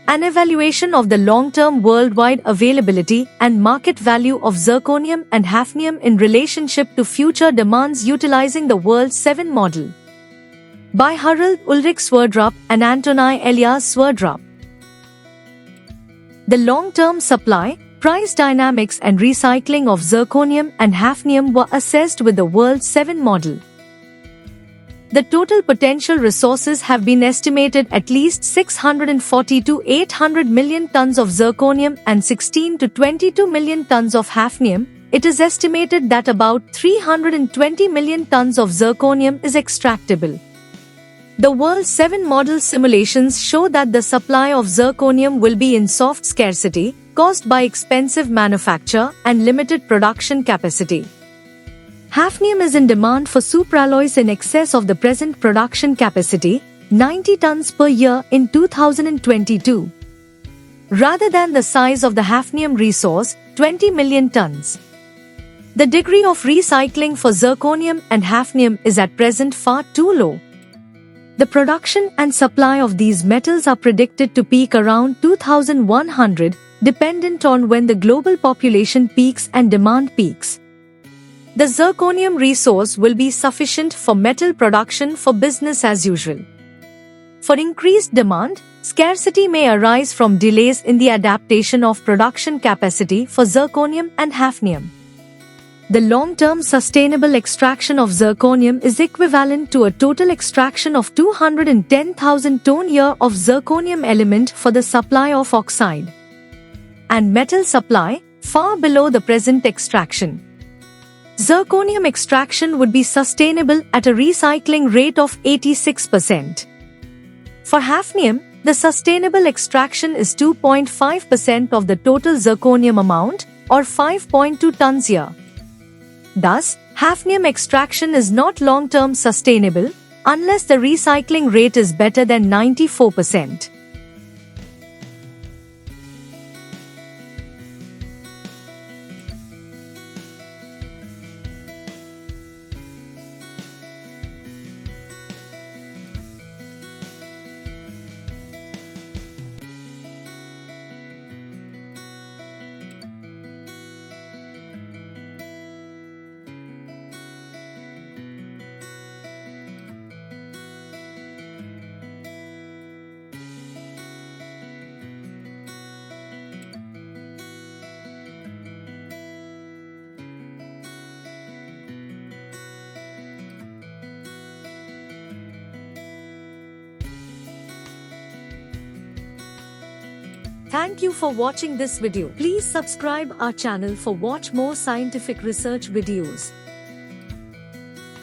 An evaluation of the long-term worldwide availability and market value of zirconium and hafnium in relationship to future demands utilizing the World 7 model. By Harald Ulrich Sverdrup and Antoni Elias Sverdrup. The long-term supply, price dynamics and recycling of zirconium and hafnium were assessed with the World 7 model. The total potential resources have been estimated at least 640 to 800 million tons of zirconium and 16 to 22 million tons of hafnium. It is estimated that about 320 million tons of zirconium is extractable. The World 7 model simulations show that the supply of zirconium will be in soft scarcity, caused by expensive manufacture and limited production capacity. Hafnium is in demand for supralloys in excess of the present production capacity, 90 tons per year in 2022. Rather than the size of the hafnium resource, 20 million tons. The degree of recycling for zirconium and hafnium is at present far too low. The production and supply of these metals are predicted to peak around 2100, dependent on when the global population peaks and demand peaks. The zirconium resource will be sufficient for metal production for business as usual. For increased demand, scarcity may arise from delays in the adaptation of production capacity for zirconium and hafnium. The long-term sustainable extraction of zirconium is equivalent to a total extraction of 210,000 ton-year of zirconium element for the supply of oxide and metal supply, far below the present extraction. Zirconium extraction would be sustainable at a recycling rate of 86%. For hafnium, the sustainable extraction is 2.5% of the total zirconium amount, or 5.2 tons a year. Thus, hafnium extraction is not long-term sustainable, unless the recycling rate is better than 94%. Thank you for watching this video. Please subscribe our channel for watch more scientific research videos.